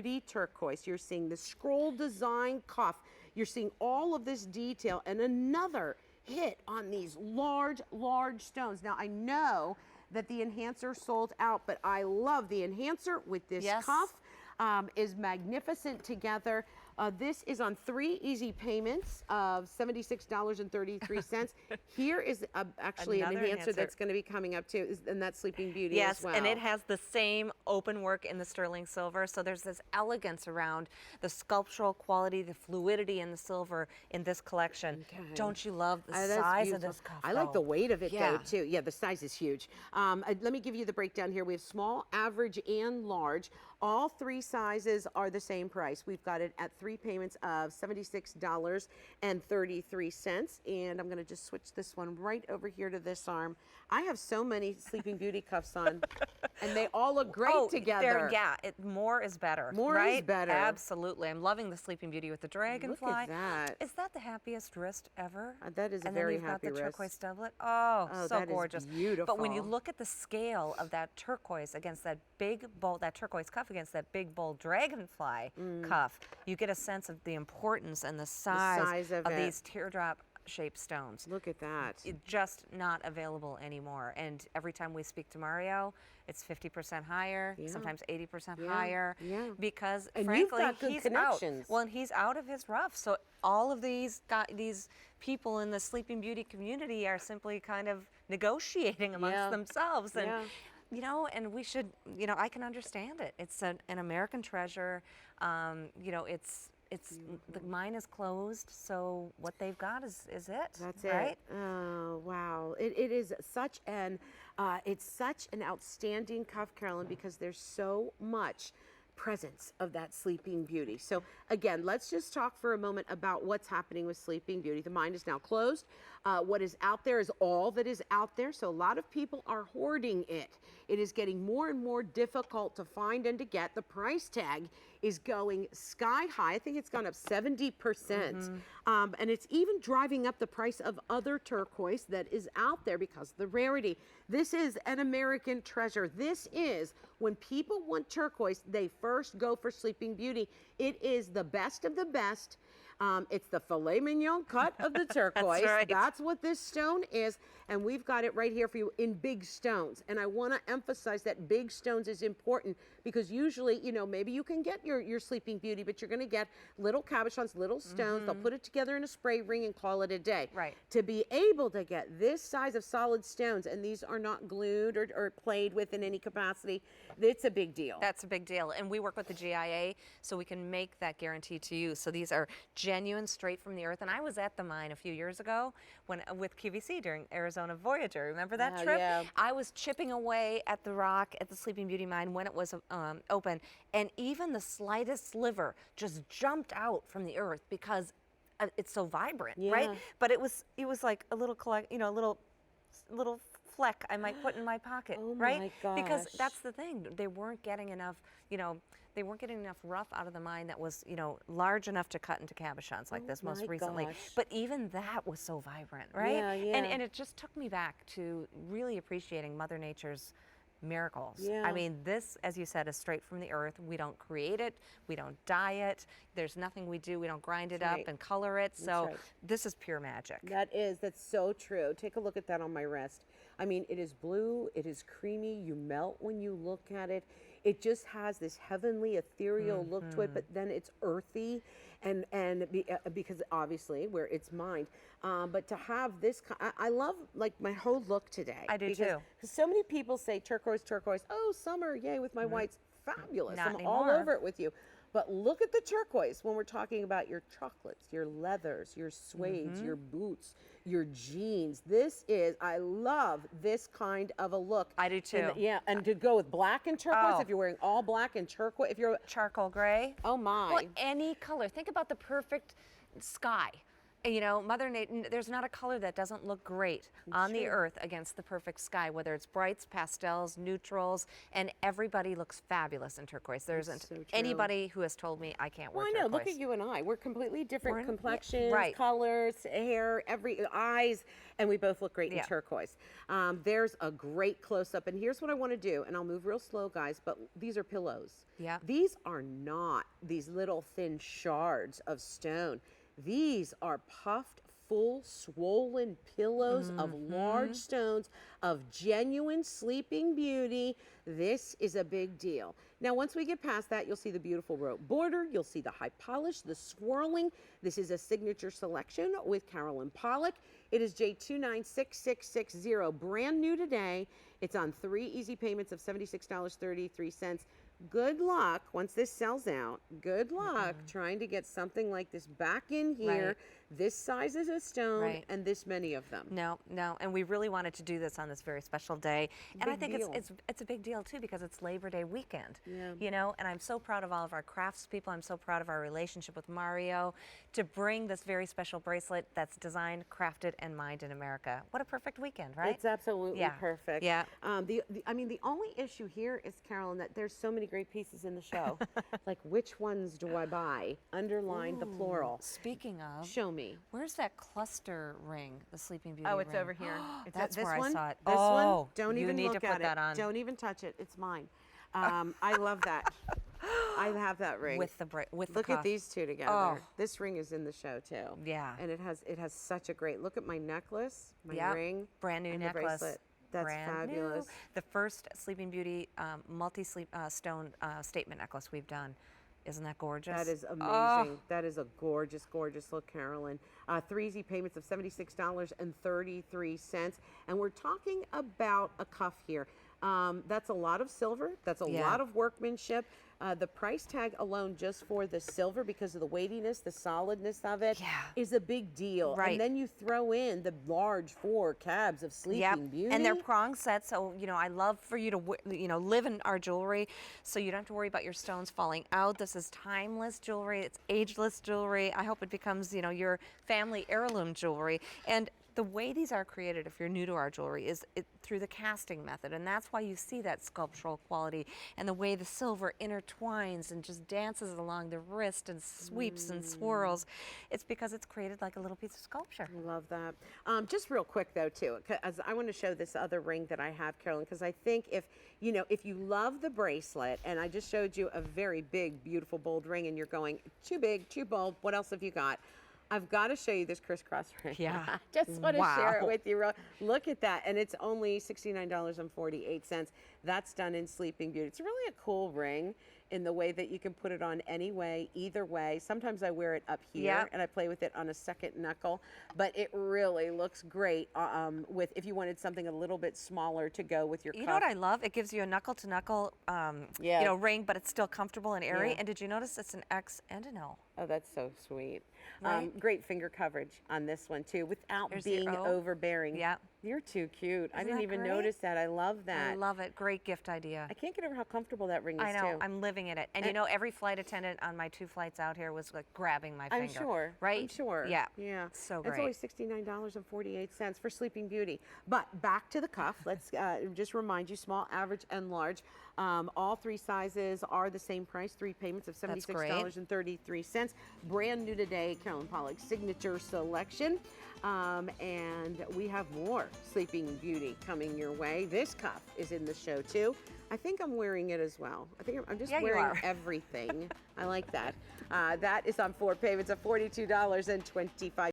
pretty turquoise. You're seeing the scroll design cuff. You're seeing all of this detail and another hit on these large, large stones. Now, I know that the enhancer sold out, but I love the enhancer with this cuff. Is magnificent together. This is on 3 easy payments of $76.33. Here is actually an enhancer that's going to be coming up too, and that's Sleeping Beauty as well. Yes, and it has the same open work in the sterling silver, so there's this elegance around the sculptural quality, the fluidity in the silver in this collection. Don't you love the size of this cuff? I like the weight of it though too. Yeah, the size is huge. Let me give you the breakdown here. We have small, average, and large. All 3 sizes are the same price. We've got it at 3 payments of $76.33. And I'm going to just switch this one right over here to this arm. I have so many Sleeping Beauty cuffs on, and they all look great together. More is better. More is better. Absolutely. I'm loving the Sleeping Beauty with the dragonfly. Look at that. Is that the happiest wrist ever? That is a very happy wrist. And then you've got the turquoise doublet. Oh, so gorgeous. Beautiful. But when you look at the scale of that turquoise against that big, bold, that turquoise cuff against that big, bold dragonfly cuff, you get a sense of the importance and the size of these teardrop-shaped stones. Look at that. It's just not available anymore. And every time we speak to Mario, it's 50% higher, sometimes 80% higher, because frankly, he's out. Well, and he's out of his rough. So all of these people in the Sleeping Beauty community are simply kind of negotiating amongst themselves. And you know, and we should, you know, I can understand it. It's an American treasure. You know, the mine is closed, so what they've got is it. That's right? It. Oh, wow. It is such an, it's such an outstanding cuff, Carolyn, because there's so much presence of that Sleeping Beauty. So again, let's just talk for a moment about what's happening with Sleeping Beauty. The mine is now closed. What is out there is all that is out there. So a lot of people are hoarding it. It is getting more and more difficult to find and to get. The price tag is going sky high. I think it's gone up 70%. And it's even driving up the price of other turquoise that is out there because of the rarity. This is an American treasure. This is when people want turquoise, they first go for Sleeping Beauty. It is the best of the best. It's the filet mignon cut of the turquoise. That's right. That's what this stone is. And we've got it right here for you in big stones. And I want to emphasize that big stones is important because usually, you know, maybe you can get your Sleeping Beauty, but you're going to get little cabochons, little stones. They'll put it together in a spray ring and call it a day. Right. To be able to get this size of solid stones, and these are not glued or played with in any capacity, it's a big deal. That's a big deal. And we work with the GIA, so we can make that guarantee to you. So these are genuine, straight from the earth. And I was at the mine a few years ago with QVC during Arizona Voyager. Remember that trip? Yeah. I was chipping away at the rock at the Sleeping Beauty mine when it was open, and even the slightest sliver just jumped out from the earth because it's so vibrant, right? But it was like a little little fleck I might put in my pocket, right? My gosh. Because that's the thing. They weren't getting enough, you know, they weren't getting enough rough out of the mine that was, you know, large enough to cut into cabochons like this most recently. But even that was so vibrant, right? And it just took me back to really appreciating Mother Nature's miracles. I mean, this, as you said, is straight from the earth. We don't create it. We don't dye it. There's nothing we do. We don't grind it up and color it. So this is pure magic. That's so true. Take a look at that on my wrist. I mean, it is blue. It is creamy. You melt when you look at it. It just has this heavenly, ethereal look to it, but then it's earthy, and because obviously where it's mined. But to have this, I love like my whole look today. I do too. Because so many people say turquoise, turquoise. Oh, summer, yay! With my whites, fabulous. Not I'm anymore. all over it with you. But look at the turquoise when we're talking about your chocolates, your leathers, your suedes, your boots, your jeans. This is, I love this kind of a look. I do too. And to go with black and turquoise, if you're wearing all black and turquoise, if you're charcoal gray. Oh my. Well, any color. Think about the perfect sky. You know, Mother Nature, there's not a color that doesn't look great on the earth against the perfect sky, whether it's brights, pastels, neutrals, and everybody looks fabulous in turquoise. There isn't anybody who has told me I can't wear turquoise. I know, look at you and I. We're completely different complexions, colors, hair, eyes, and we both look great in turquoise. There's a great close-up, and here's what I want to do, and I'll move real slow, guys, but these are pillows. Yeah. These are not these little thin shards of stone. These are puffed, full, swollen pillows of large stones of genuine Sleeping Beauty. This is a big deal. Now, once we get past that, you'll see the beautiful rope border. You'll see the high polish, the swirling. This is a signature selection with Carolyn Pollack. It is J296660, brand new today. It's on 3 easy payments of $76.33. Good luck, once this sells out, good luck trying to get something like this back in here, this size is a stone, and this many of them. No, and we really wanted to do this on this very special day. And I think it's a big deal, too, because it's Labor Day weekend, you know, and I'm so proud of all of our craftspeople. I'm so proud of our relationship with Mario to bring this very special bracelet that's designed, crafted, and mined in America. What a perfect weekend, right? It's absolutely perfect. Yeah. I mean, the only issue here is, Carolyn, that there's so many great pieces in the show. Like, which ones do I buy? Underline the plural. Speaking of, show me. Where's that cluster ring, the Sleeping Beauty ring? It's over here. That's where I saw it. This one? Don't you even need look to at put that on. Don't even touch it. It's mine. I love that. I have that ring. With the Look cuff. at these two together. Oh. This ring is in the show too. Yeah. And it has such a great look at my necklace, my ring, brand new and necklace. The bracelet. That's fabulous. New. The first Sleeping Beauty stone statement necklace we've done. Isn't that gorgeous? That is amazing. That is a gorgeous, gorgeous look, Carolyn. 3 easy payments of $76.33. And we're talking about a cuff here. That's a lot of silver. That's a lot of workmanship. The price tag alone just for the silver, because of the weightiness, the solidness of it, is a big deal. Right. And then you throw in the large 4 cabs of Sleeping Beauty. And they're prong sets, so, you know, I love for you to, you know, live in our jewelry, so you don't have to worry about your stones falling out. This is timeless jewelry. It's ageless jewelry. I hope it becomes, you know, your family heirloom jewelry. And the way these are created, if you're new to our jewelry, is through the casting method, and that's why you see that sculptural quality and the way the silver intertwines and just dances along the wrist and sweeps and swirls. It's because it's created like a little piece of sculpture. I love that. Just real quick though, too, because I want to show this other ring that I have, Carolyn, because I think if you love the bracelet, and I just showed you a very big, beautiful, bold ring, and you're going, too big, too bold, what else have you got? I've got to show you this crisscross ring. Yeah. Just want to share it with you. Look at that. And it's only $69.48. That's done in Sleeping Beauty. It's really a cool ring in the way that you can put it on any way, either way. Sometimes I wear it up here and I play with it on a second knuckle, but it really looks great with if you wanted something a little bit smaller to go with your cuff. You know what I love? It gives you a knuckle-to-knuckle ring, but it's still comfortable and airy. And did you notice it's an X and an O? Oh, that's so sweet. Right? Great finger coverage on this one too, without being overbearing. Yeah. You're too cute. I Isn't didn't that even great? notice that. I love that. I love it. Great gift idea. I can't get over how comfortable that ring is I know. too. I'm living in it. And you know, every flight attendant on my 2 flights out here was like grabbing my finger. I'm sure. Right? I'm sure. Yeah. Yeah. So great. It's only $69.48 for Sleeping Beauty. But back to the cuff. Let's just remind you, small, average, and large. All 3 sizes are the same price. 3 payments of $76.33. Brand new today, Carolyn Pollack signature selection. And we have more Sleeping Beauty coming your way. This cuff is in the show too. I think I'm wearing it as well. I think I'm just wearing everything. I like that. That is on 4 payments of $42.25.